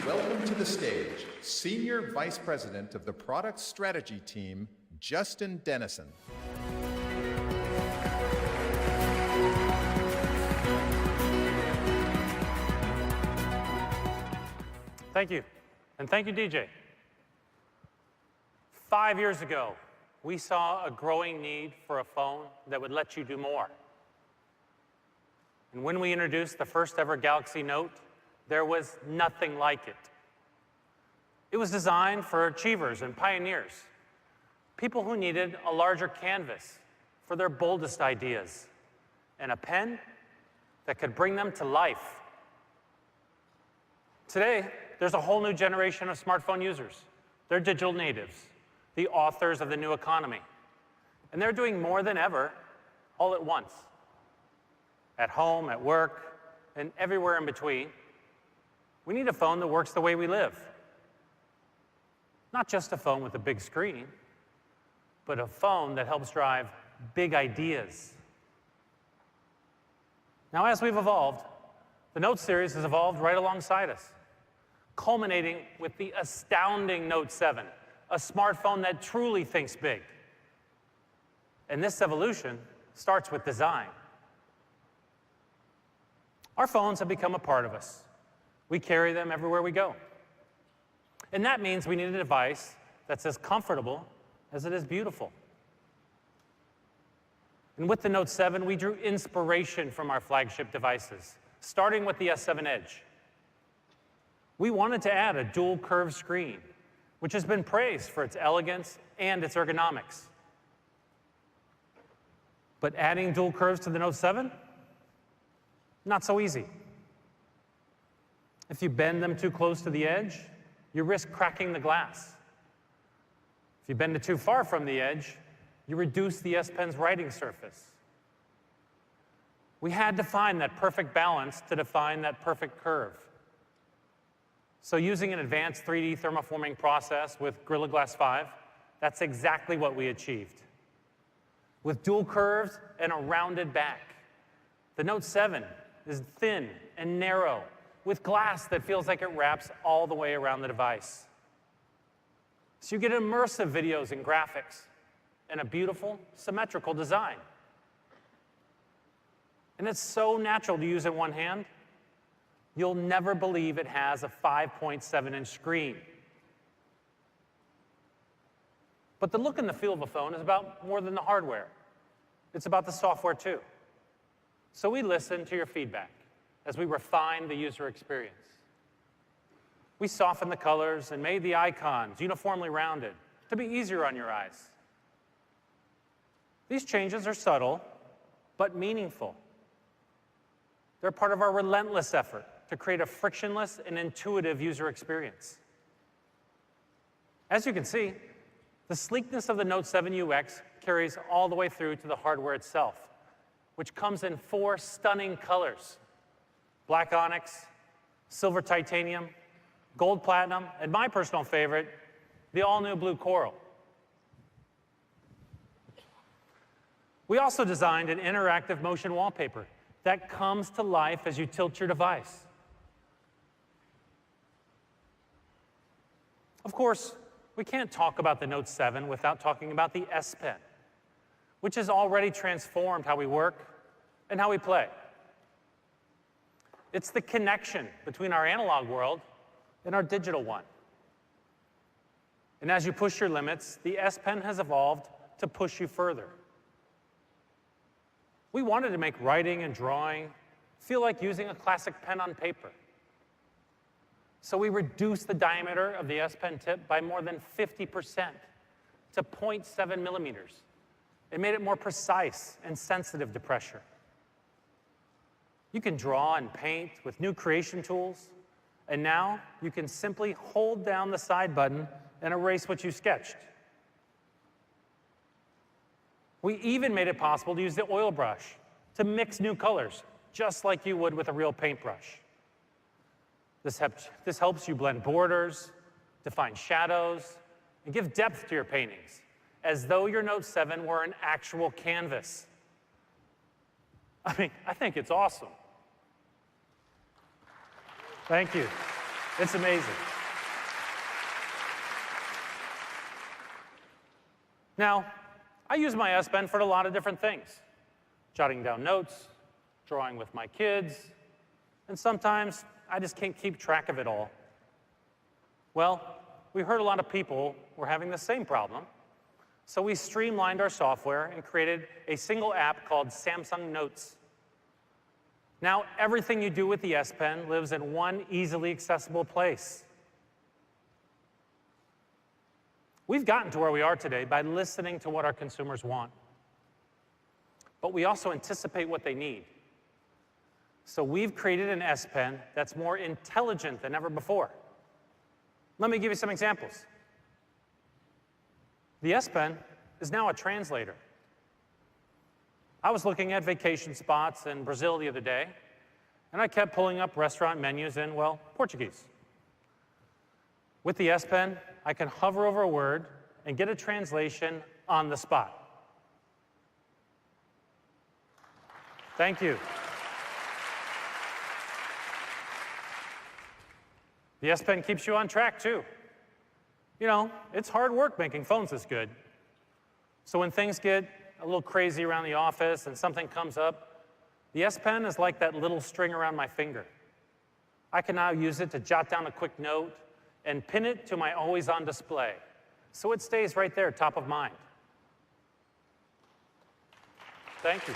welcome to the stage Senior Vice President of the Product Strategy Team, Justin Dennison. Thank you, and thank you, DJ. 5 years ago, we saw a growing need for a phone that would let you do more. And when we introduced the first ever Galaxy Note, there was nothing like it. It was designed for achievers and pioneers, people who needed a larger canvas for their boldest ideas, and a pen that could bring them to life. Today, there's a whole new generation of smartphone users. They're digital natives, the authors of the new economy. And they're doing more than ever, all at once. At home, at work, and everywhere in between. We need a phone that works the way we live. Not just a phone with a big screen, but a phone that helps drive big ideas. Now, as we've evolved, the Note series has evolved right alongside us, culminating with the astounding Note 7, a smartphone that truly thinks big. And this evolution starts with design. Our phones have become a part of us. We carry them everywhere we go. And that means we need a device that's as comfortable as it is beautiful. And with the Note 7, we drew inspiration from our flagship devices, starting with the S7 Edge. We wanted to add a dual curved screen, which has been praised for its elegance and its ergonomics. But adding dual curves to the Note 7? Not so easy. If you bend them too close to the edge, you risk cracking the glass. If you bend it too far from the edge, you reduce the S Pen's writing surface. We had to find that perfect balance to define that perfect curve. So using an advanced 3D thermoforming process with Gorilla Glass 5, that's exactly what we achieved. With dual curves and a rounded back, the Note 7 is thin and narrow, with glass that feels like it wraps all the way around the device. So you get immersive videos and graphics, and a beautiful, symmetrical design. And it's so natural to use in one hand, you'll never believe it has a 5.7-inch screen. But the look and the feel of a phone is about more than the hardware. It's about the software, too. So we listen to your feedback as we refine the user experience. We softened the colors and made the icons uniformly rounded to be easier on your eyes. These changes are subtle, but meaningful. They're part of our relentless effort to create a frictionless and intuitive user experience. As you can see, the sleekness of the Note 7 UX carries all the way through to the hardware itself, which comes in 4 stunning colors: black onyx, silver titanium, gold platinum, and my personal favorite, the all-new blue coral. We also designed an interactive motion wallpaper that comes to life as you tilt your device. Of course, we can't talk about the Note 7 without talking about the S Pen, which has already transformed how we work and how we play. It's the connection between our analog world and our digital one. And as you push your limits, the S Pen has evolved to push you further. We wanted to make writing and drawing feel like using a classic pen on paper. So we reduced the diameter of the S Pen tip by more than 50% to 0.7 millimeters. It made it more precise and sensitive to pressure. You can draw and paint with new creation tools, and now you can simply hold down the side button and erase what you sketched. We even made it possible to use the oil brush to mix new colors, just like you would with a real paintbrush. This helps you blend borders, define shadows, and give depth to your paintings, as though your Note 7 were an actual canvas. I mean, I think it's awesome. Thank you. It's amazing. Now, I use my S Pen for a lot of different things. Jotting down notes, drawing with my kids, and sometimes I just can't keep track of it all. Well, we heard a lot of people were having the same problem, so we streamlined our software and created a single app called Samsung Notes. Now, everything you do with the S Pen lives in one easily accessible place. We've gotten to where we are today by listening to what our consumers want. But we also anticipate what they need. So we've created an S Pen that's more intelligent than ever before. Let me give you some examples. The S Pen is now a translator. I was looking at vacation spots in Brazil the other day, and I kept pulling up restaurant menus in, well, Portuguese. With the S Pen, I can hover over a word and get a translation on the spot. Thank you. The S Pen keeps you on track, too. You know, it's hard work making phones this good. So when things get a little crazy around the office and something comes up, the S Pen is like that little string around my finger. I can now use it to jot down a quick note and pin it to my always-on display, so it stays right there, top of mind. Thank you.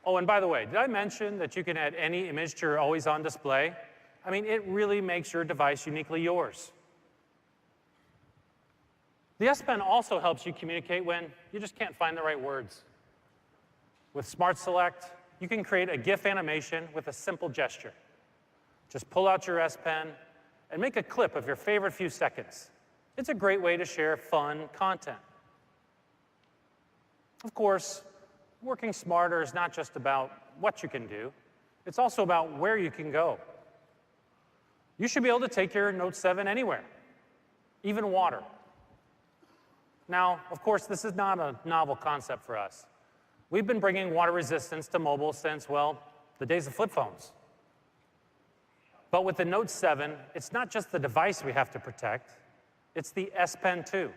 Oh, and by the way, did I mention that you can add any image to your always-on display? I mean, it really makes your device uniquely yours. The S Pen also helps you communicate when you just can't find the right words. With Smart Select, you can create a GIF animation with a simple gesture. Just pull out your S Pen and make a clip of your favorite few seconds. It's a great way to share fun content. Of course, working smarter is not just about what you can do, it's also about where you can go. You should be able to take your Note 7 anywhere, even water. Now, of course, this is not a novel concept for us. We've been bringing water resistance to mobile since, well, the days of flip phones. But with the Note 7, it's not just the device we have to protect, it's the S Pen too.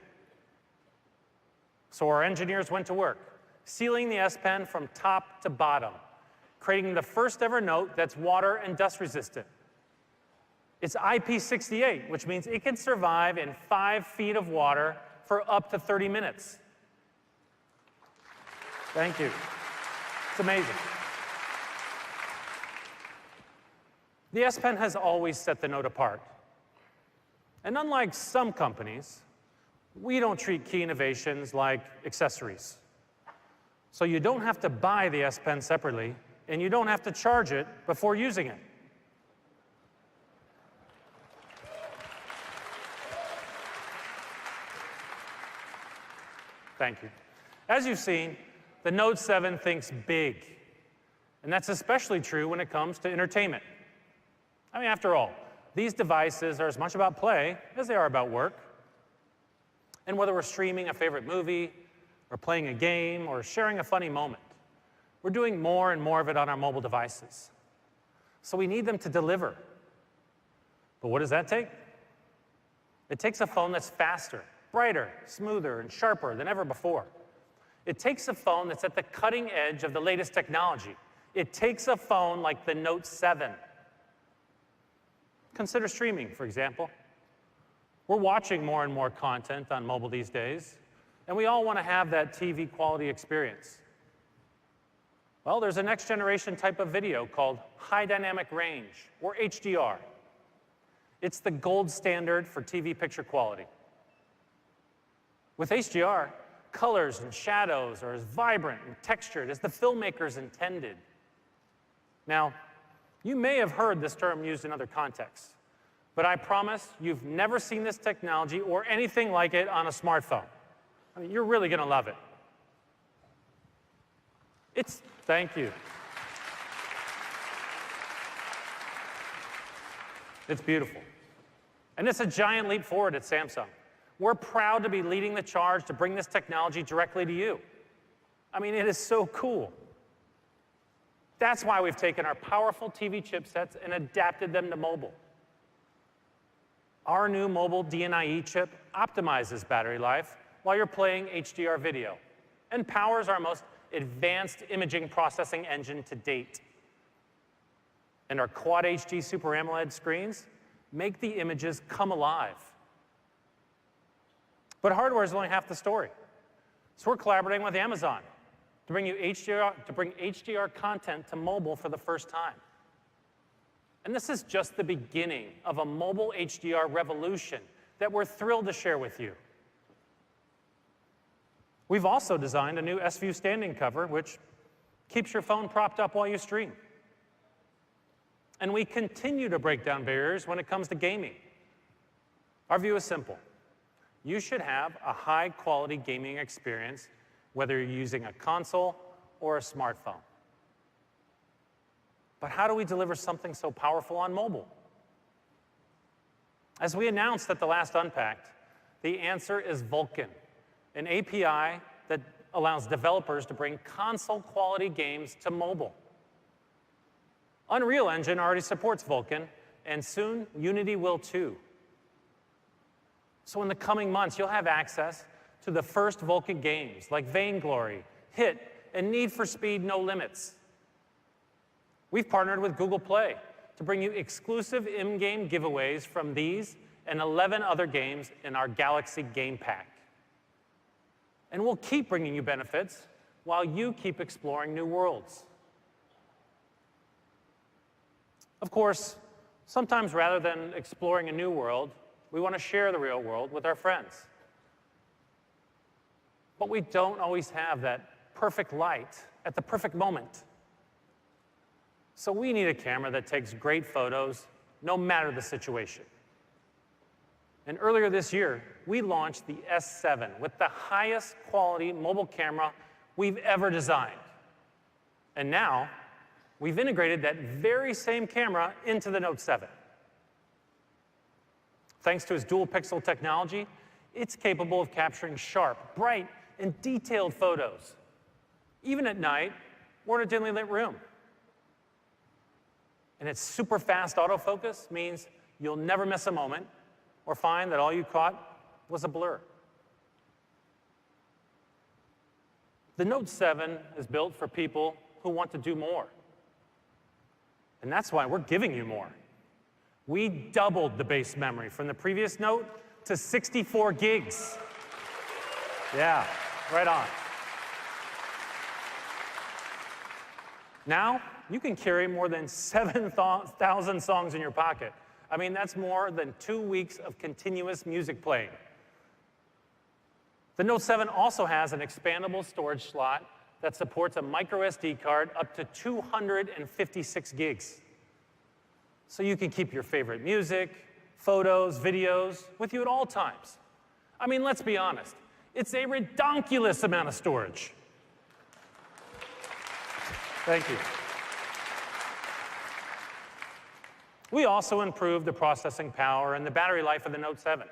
So our engineers went to work, sealing the S Pen from top to bottom, creating the first ever Note that's water and dust resistant. It's IP68, which means it can survive in 5 feet of water for up to 30 minutes. Thank you. It's amazing. The S Pen has always set the Note apart. And unlike some companies, we don't treat key innovations like accessories. So you don't have to buy the S Pen separately, and you don't have to charge it before using it. Thank you. As you've seen, the Note 7 thinks big. And that's especially true when it comes to entertainment. I mean, after all, these devices are as much about play as they are about work. And whether we're streaming a favorite movie, or playing a game, or sharing a funny moment, we're doing more and more of it on our mobile devices. So we need them to deliver. But what does that take? It takes a phone that's faster, brighter, smoother, and sharper than ever before. It takes a phone that's at the cutting edge of the latest technology. It takes a phone like the Note 7. Consider streaming, for example. We're watching more and more content on mobile these days, and we all want to have that TV quality experience. Well, there's a next generation type of video called high dynamic range, or HDR. It's the gold standard for TV picture quality. With HDR, colors and shadows are as vibrant and textured as the filmmakers intended. Now, you may have heard this term used in other contexts, but I promise you've never seen this technology or anything like it on a smartphone. I mean, you're really going to love it. Thank you. It's beautiful. And it's a giant leap forward at Samsung. We're proud to be leading the charge to bring this technology directly to you. I mean, it is so cool. That's why we've taken our powerful TV chipsets and adapted them to mobile. Our new mobile DNIE chip optimizes battery life while you're playing HDR video and powers our most advanced imaging processing engine to date. And our Quad HD Super AMOLED screens make the images come alive. But hardware is only half the story. So we're collaborating with Amazon to bring HDR content to mobile for the first time. And this is just the beginning of a mobile HDR revolution that we're thrilled to share with you. We've also designed a new S-View standing cover, which keeps your phone propped up while you stream. And we continue to break down barriers when it comes to gaming. Our view is simple. You should have a high-quality gaming experience, whether you're using a console or a smartphone. But how do we deliver something so powerful on mobile? As we announced at the last Unpacked, the answer is Vulkan, an API that allows developers to bring console-quality games to mobile. Unreal Engine already supports Vulkan, and soon Unity will too. So in the coming months, you'll have access to the first Vulkan games like Vainglory, Hit, and Need for Speed No Limits. We've partnered with Google Play to bring you exclusive in-game giveaways from these and 11 other games in our Galaxy Game Pack. And we'll keep bringing you benefits while you keep exploring new worlds. Of course, sometimes rather than exploring a new world, we want to share the real world with our friends. But we don't always have that perfect light at the perfect moment. So we need a camera that takes great photos, no matter the situation. And earlier this year, we launched the S7 with the highest quality mobile camera we've ever designed. And now, we've integrated that very same camera into the Note 7. Thanks to its dual pixel technology, it's capable of capturing sharp, bright, and detailed photos, even at night or in a dimly lit room. And its super fast autofocus means you'll never miss a moment or find that all you caught was a blur. The Note 7 is built for people who want to do more. And that's why we're giving you more. We doubled the base memory from the previous Note to 64 gigs. Yeah, right on. Now, you can carry more than 7,000 songs in your pocket. I mean, that's more than 2 weeks of continuous music playing. The Note 7 also has an expandable storage slot that supports a micro SD card up to 256 gigs. So you can keep your favorite music, photos, videos with you at all times. I mean, let's be honest. It's a redonkulous amount of storage. Thank you. We also improved the processing power and the battery life of the Note 7.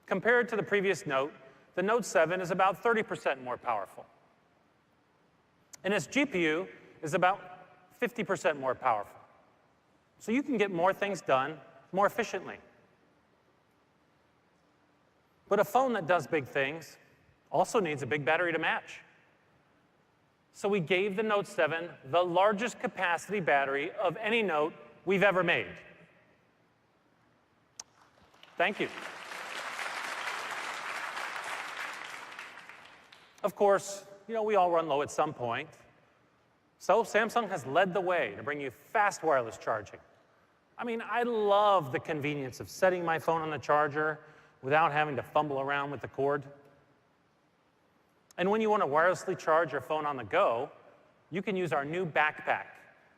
Compared to the previous Note, the Note 7 is about 30% more powerful. And its GPU is about 50% more powerful. So you can get more things done more efficiently. But a phone that does big things also needs a big battery to match. So we gave the Note 7 the largest capacity battery of any Note we've ever made. Thank you. Of course, we all run low at some point. So Samsung has led the way to bring you fast wireless charging. I mean, I love the convenience of setting my phone on the charger without having to fumble around with the cord. And when you want to wirelessly charge your phone on the go, you can use our new backpack,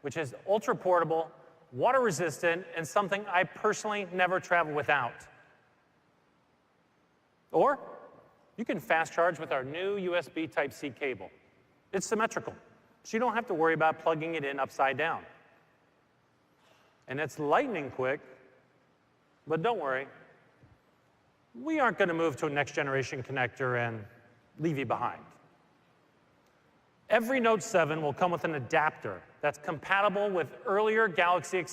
which is ultra-portable, water-resistant, and something I personally never travel without. Or you can fast charge with our new USB Type-C cable. It's symmetrical, so you don't have to worry about plugging it in upside down. And it's lightning quick, but don't worry. We aren't going to move to a next-generation connector and leave you behind. Every Note 7 will come with an adapter that's compatible with earlier Galaxy